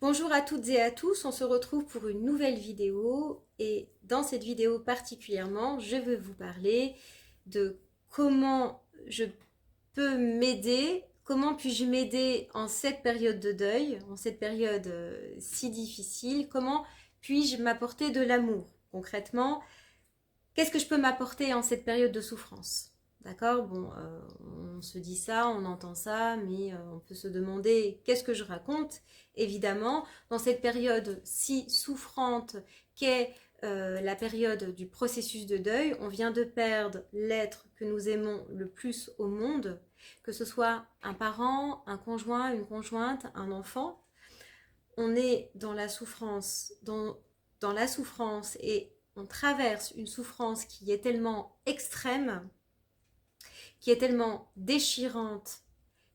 Bonjour à toutes et à tous, on se retrouve pour une nouvelle vidéo et dans cette vidéo particulièrement, je veux vous parler de comment je peux m'aider, comment puis-je m'aider en cette période de deuil, en cette période si difficile, comment puis-je m'apporter de l'amour concrètement, qu'est-ce que je peux m'apporter en cette période de souffrance? D'accord, bon, on se dit ça, on entend ça, mais on peut se demander qu'est-ce que je raconte. Évidemment, dans cette période si souffrante qu'est la période du processus de deuil, on vient de perdre l'être que nous aimons le plus au monde, que ce soit un parent, un conjoint, une conjointe, un enfant. On est dans la souffrance, dans la souffrance et on traverse une souffrance qui est tellement extrême, qui est tellement déchirante,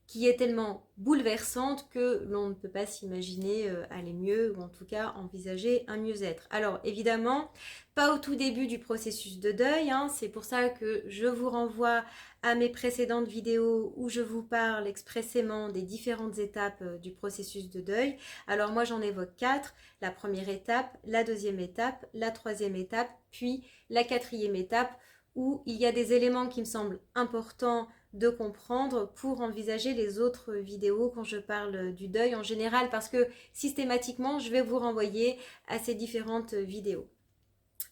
qui est tellement bouleversante que l'on ne peut pas s'imaginer aller mieux ou en tout cas envisager un mieux-être. Alors évidemment, pas au tout début du processus de deuil, hein, c'est pour ça que je vous renvoie à mes précédentes vidéos où je vous parle expressément des différentes étapes du processus de deuil. Alors moi j'en évoque 4, la première étape, la deuxième étape, la troisième étape, puis la quatrième étape où il y a des éléments qui me semblent importants de comprendre pour envisager les autres vidéos quand je parle du deuil en général parce que systématiquement je vais vous renvoyer à ces différentes vidéos.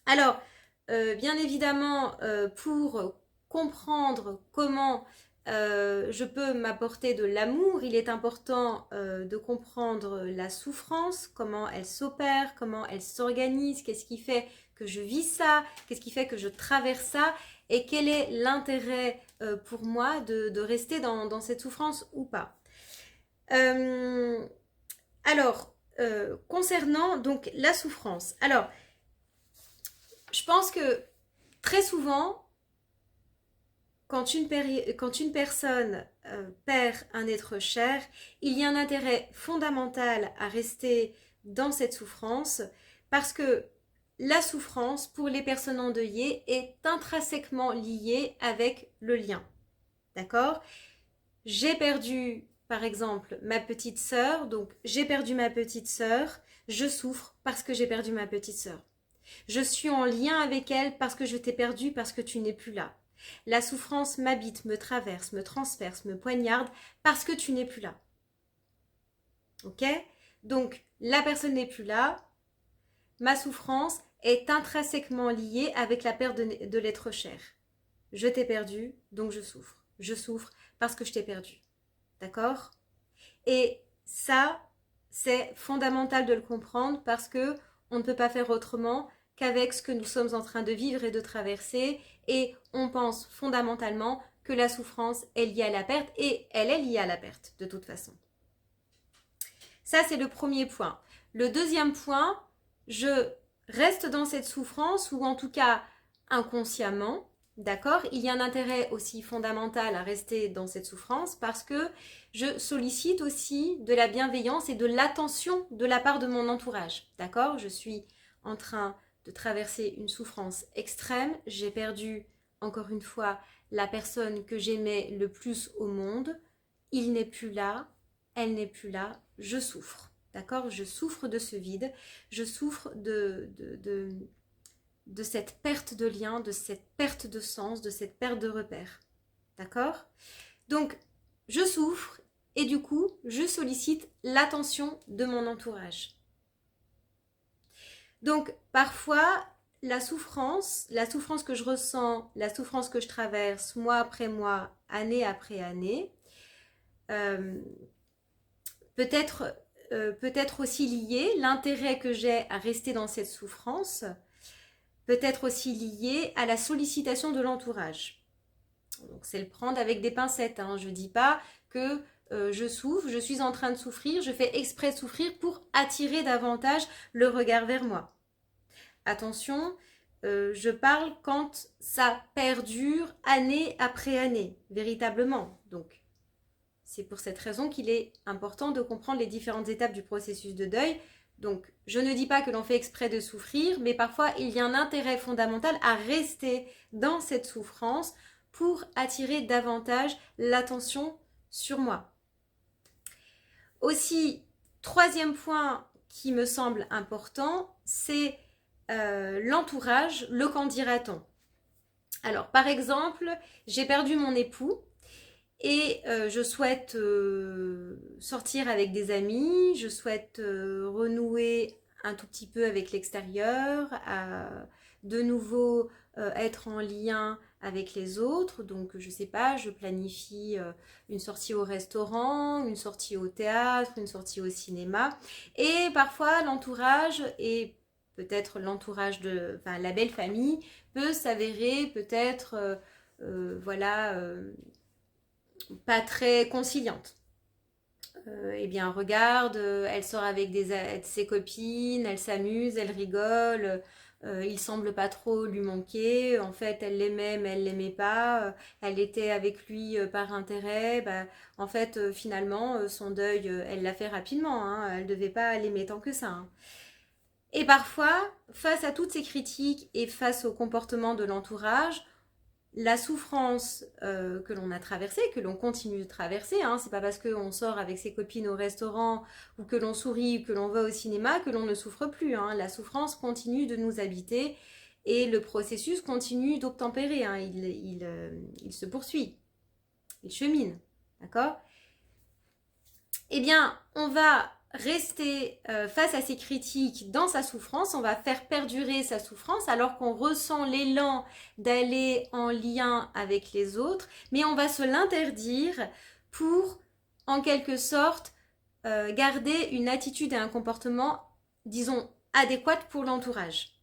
Alors bien évidemment pour comprendre comment je peux m'apporter de l'amour, il est important de comprendre la souffrance, comment elle s'opère, comment elle s'organise, qu'est-ce qui fait que je vis ça, qu'est-ce qui fait que je traverse ça et quel est l'intérêt pour moi de rester dans cette souffrance ou pas. Alors, concernant donc la souffrance, alors je pense que très souvent, quand une personne perd un être cher, il y a un intérêt fondamental à rester dans cette souffrance parce que la souffrance pour les personnes endeuillées est intrinsèquement liée avec le lien. D'accord ? J'ai perdu, par exemple, ma petite sœur, donc j'ai perdu ma petite sœur, je souffre parce que j'ai perdu ma petite sœur. Je suis en lien avec elle parce que je t'ai perdu, parce que tu n'es plus là. La souffrance m'habite, me traverse, me transperce, me poignarde parce que tu n'es plus là. Ok ? Donc, la personne n'est plus là. Ma souffrance est intrinsèquement liée avec la perte de l'être cher. Je t'ai perdu, donc je souffre. Je souffre parce que je t'ai perdu. D'accord ? Et ça, c'est fondamental de le comprendre parce que on ne peut pas faire autrement qu'avec ce que nous sommes en train de vivre et de traverser. Et on pense fondamentalement que la souffrance est liée à la perte et elle est liée à la perte de toute façon. Ça, c'est le premier point. Le deuxième point, je reste dans cette souffrance ou en tout cas inconsciemment, d'accord ? Il y a un intérêt aussi fondamental à rester dans cette souffrance parce que je sollicite aussi de la bienveillance et de l'attention de la part de mon entourage, d'accord ? Je suis en train de traverser une souffrance extrême. J'ai perdu, encore une fois, la personne que j'aimais le plus au monde. Il n'est plus là, elle n'est plus là, je souffre. D'accord ? Je souffre de ce vide, je souffre de cette perte de lien, de cette perte de sens, de cette perte de repère. D'accord ? Donc, je souffre et du coup, je sollicite l'attention de mon entourage. Donc, parfois, la souffrance que je ressens, la souffrance que je traverse mois après mois, année après année, peut-être aussi lié, l'intérêt que j'ai à rester dans cette souffrance, peut être aussi lié à la sollicitation de l'entourage. Donc c'est le prendre avec des pincettes, hein. Je ne dis pas que je souffre, je suis en train de souffrir, je fais exprès de souffrir pour attirer davantage le regard vers moi. Attention, je parle quand ça perdure année après année, véritablement. Donc, c'est pour cette raison qu'il est important de comprendre les différentes étapes du processus de deuil. Donc, je ne dis pas que l'on fait exprès de souffrir, mais parfois il y a un intérêt fondamental à rester dans cette souffrance pour attirer davantage l'attention sur moi. Aussi, troisième point qui me semble important, c'est l'entourage, le qu'en dira-t-on. Alors, par exemple, j'ai perdu mon époux et je souhaite sortir avec des amis, je souhaite renouer un tout petit peu avec l'extérieur, de nouveau être en lien avec les autres. Donc, je sais pas, je planifie une sortie au restaurant, une sortie au théâtre, une sortie au cinéma. Et parfois, l'entourage et peut-être l'entourage de, enfin, la belle famille peut s'avérer peut-être, voilà, pas très conciliante. Eh bien, regarde, elle sort avec ses copines, elle s'amuse, elle rigole, il semble pas trop lui manquer. En fait, elle l'aimait, mais elle l'aimait pas. Elle était avec lui par intérêt. Bah, en fait, finalement, son deuil, elle l'a fait rapidement. Hein, elle devait pas l'aimer tant que ça. Hein. Et parfois, face à toutes ces critiques et face au comportement de l'entourage, la souffrance que l'on a traversée, que l'on continue de traverser, hein, c'est pas parce qu'on sort avec ses copines au restaurant ou que l'on sourit ou que l'on va au cinéma que l'on ne souffre plus. Hein. La souffrance continue de nous habiter et le processus continue d'obtempérer. Hein. Il se poursuit, il chemine, d'accord? Eh bien, on va rester face à ces critiques dans sa souffrance, on va faire perdurer sa souffrance alors qu'on ressent l'élan d'aller en lien avec les autres, mais on va se l'interdire pour, en quelque sorte, garder une attitude et un comportement, disons, adéquat pour l'entourage.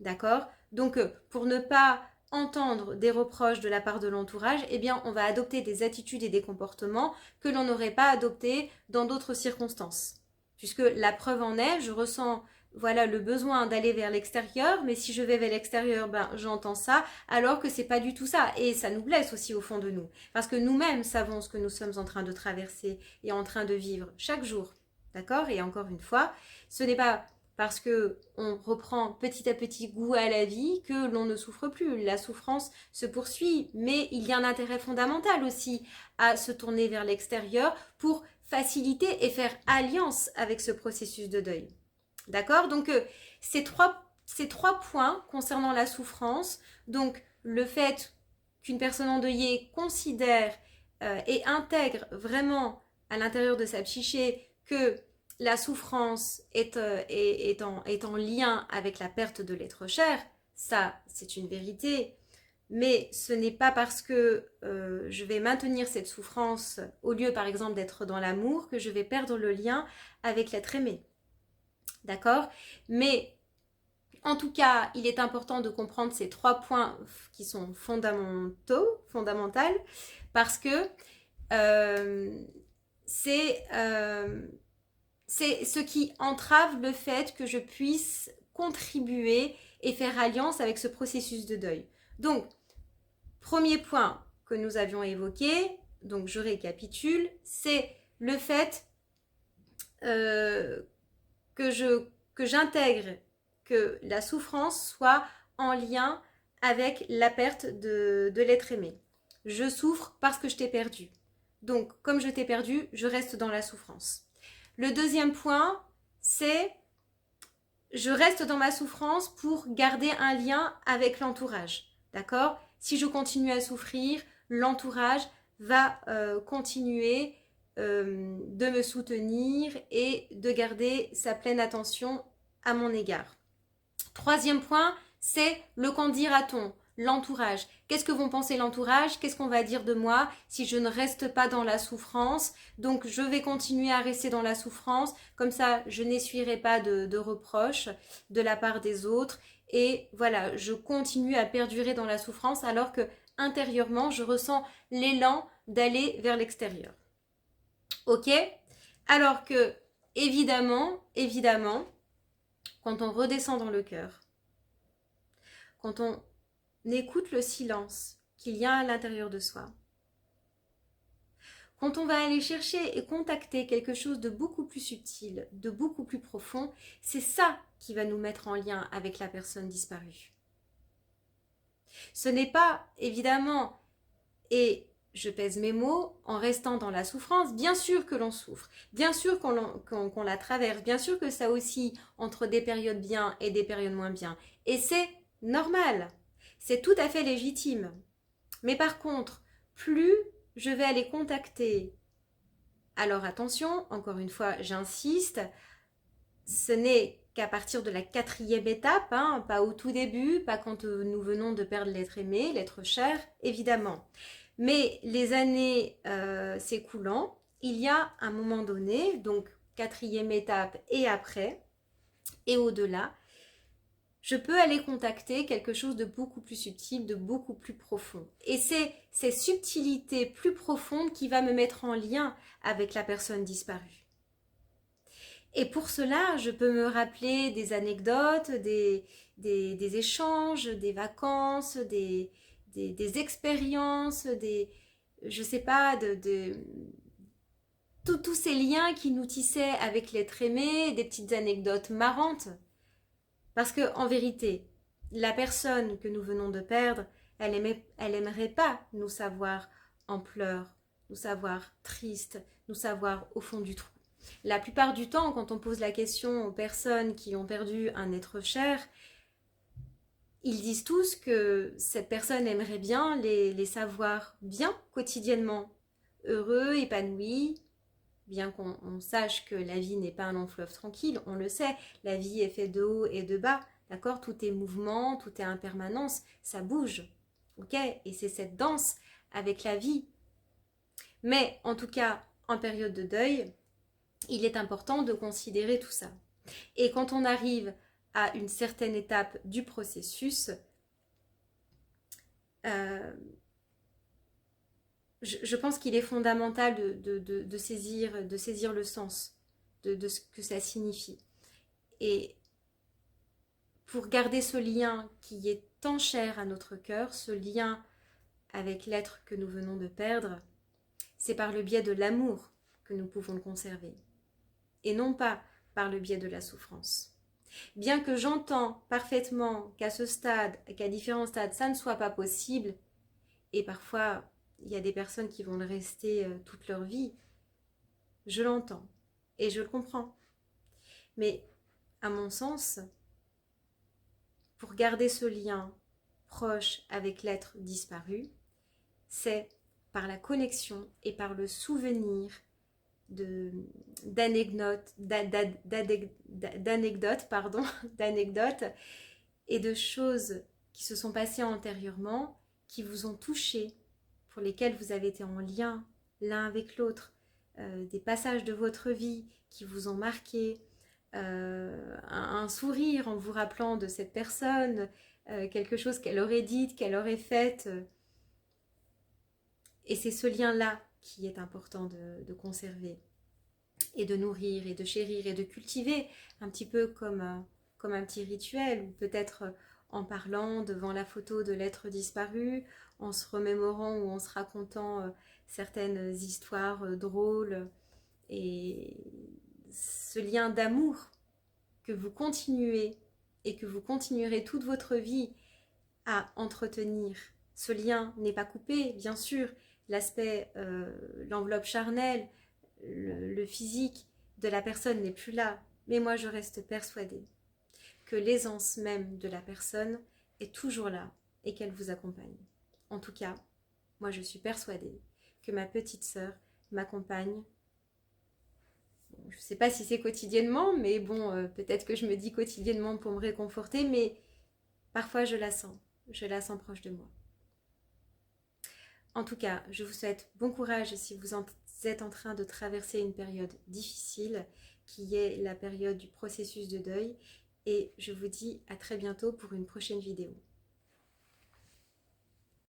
D'accord? Donc, pour ne pas entendre des reproches de la part de l'entourage, eh bien, on va adopter des attitudes et des comportements que l'on n'aurait pas adoptés dans d'autres circonstances. Puisque la preuve en est, je ressens voilà le besoin d'aller vers l'extérieur, mais si je vais vers l'extérieur, ben j'entends ça, alors que c'est pas du tout ça, et ça nous blesse aussi au fond de nous, parce que nous-mêmes savons ce que nous sommes en train de traverser et en train de vivre chaque jour, d'accord? Et encore une fois, ce n'est pas parce que on reprend petit à petit goût à la vie que l'on ne souffre plus. La souffrance se poursuit, mais il y a un intérêt fondamental aussi à se tourner vers l'extérieur pour faciliter et faire alliance avec ce processus de deuil. D'accord? Donc, ces trois points concernant la souffrance, donc le fait qu'une personne endeuillée considère et intègre vraiment à l'intérieur de sa psyché que la souffrance est en lien avec la perte de l'être cher, ça c'est une vérité, mais ce n'est pas parce que je vais maintenir cette souffrance au lieu par exemple d'être dans l'amour que je vais perdre le lien avec l'être aimé. D'accord? Mais en tout cas, il est important de comprendre ces trois points qui sont fondamentaux, parce que c'est ce qui entrave le fait que je puisse contribuer et faire alliance avec ce processus de deuil. Donc, premier point que nous avions évoqué, donc je récapitule, c'est le fait que j'intègre que la souffrance soit en lien avec la perte de l'être aimé. Je souffre parce que je t'ai perdu. Donc, comme je t'ai perdu, je reste dans la souffrance. Le deuxième point, c'est je reste dans ma souffrance pour garder un lien avec l'entourage. D'accord? Si je continue à souffrir, l'entourage va continuer de me soutenir et de garder sa pleine attention à mon égard. Troisième point, c'est le qu'en dira-t-on, l'entourage. Qu'est-ce que vont penser l'entourage? Qu'est-ce qu'on va dire de moi si je ne reste pas dans la souffrance? Donc je vais continuer à rester dans la souffrance, comme ça je n'essuierai pas de reproches de la part des autres. Et voilà, je continue à perdurer dans la souffrance alors que intérieurement je ressens l'élan d'aller vers l'extérieur. Ok? Alors que, évidemment, quand on redescend dans le cœur, quand on écoute le silence qu'il y a à l'intérieur de soi, quand on va aller chercher et contacter quelque chose de beaucoup plus subtil, de beaucoup plus profond, c'est ça qui va nous mettre en lien avec la personne disparue. Ce n'est pas, évidemment, et je pèse mes mots, en restant dans la souffrance, bien sûr que l'on souffre, bien sûr qu'on la traverse, bien sûr que ça oscille entre des périodes bien et des périodes moins bien. Et c'est normal, c'est tout à fait légitime. Mais par contre, plus je vais aller contacter, alors attention, encore une fois, j'insiste, ce n'est qu'à partir de la 4e étape, hein, pas au tout début, pas quand nous venons de perdre l'être aimé, l'être cher, évidemment. Mais les années s'écoulant, il y a un moment donné, donc 4e étape et après, et au-delà, je peux aller contacter quelque chose de beaucoup plus subtil, de beaucoup plus profond. Et c'est ces subtilités plus profondes qui va me mettre en lien avec la personne disparue. Et pour cela, je peux me rappeler des anecdotes, des échanges, des vacances, des expériences, je sais pas, tous ces liens qui nous tissaient avec l'être aimé, des petites anecdotes marrantes. Parce que en vérité, la personne que nous venons de perdre, elle aimerait pas nous savoir en pleurs, nous savoir tristes, nous savoir au fond du trou. La plupart du temps, quand on pose la question aux personnes qui ont perdu un être cher, ils disent tous que cette personne aimerait bien les savoir bien quotidiennement, heureux, épanouis, bien qu'on sache que la vie n'est pas un long fleuve tranquille, on le sait, la vie est faite de haut et de bas, d'accord? Tout est mouvement, tout est impermanence, ça bouge, ok? Et c'est cette danse avec la vie. Mais en tout cas, en période de deuil, il est important de considérer tout ça. Et quand on arrive à une certaine étape du processus, je pense qu'il est fondamental de saisir le sens de ce que ça signifie. Et pour garder ce lien qui est tant cher à notre cœur, ce lien avec l'être que nous venons de perdre, c'est par le biais de l'amour que nous pouvons le conserver, et non pas par le biais de la souffrance. Bien que j'entends parfaitement qu'à ce stade, qu'à différents stades, ça ne soit pas possible, et parfois il y a des personnes qui vont le rester toute leur vie, je l'entends et je le comprends. Mais à mon sens, pour garder ce lien proche avec l'être disparu, c'est par la connexion et par le souvenir d'anecdotes et de choses qui se sont passées antérieurement, qui vous ont touché, pour lesquelles vous avez été en lien l'un avec l'autre, des passages de votre vie qui vous ont marqué, un sourire en vous rappelant de cette personne, quelque chose qu'elle aurait dite, qu'elle aurait faite. Et c'est ce lien-là qui est important de conserver et de nourrir et de chérir et de cultiver un petit peu comme un petit rituel, ou peut-être en parlant devant la photo de l'être disparu, en se remémorant ou en se racontant certaines histoires drôles, et ce lien d'amour que vous continuez et que vous continuerez toute votre vie à entretenir. Ce lien n'est pas coupé, bien sûr, l'aspect, l'enveloppe charnelle, le physique de la personne n'est plus là, mais moi je reste persuadée que l'aisance même de la personne est toujours là et qu'elle vous accompagne. En tout cas, moi je suis persuadée que ma petite sœur m'accompagne. Bon, je ne sais pas si c'est quotidiennement, mais bon, peut-être que je me dis quotidiennement pour me réconforter, mais parfois je la sens proche de moi. En tout cas, je vous souhaite bon courage si vous êtes en train de traverser une période difficile, qui est la période du processus de deuil, et je vous dis à très bientôt pour une prochaine vidéo.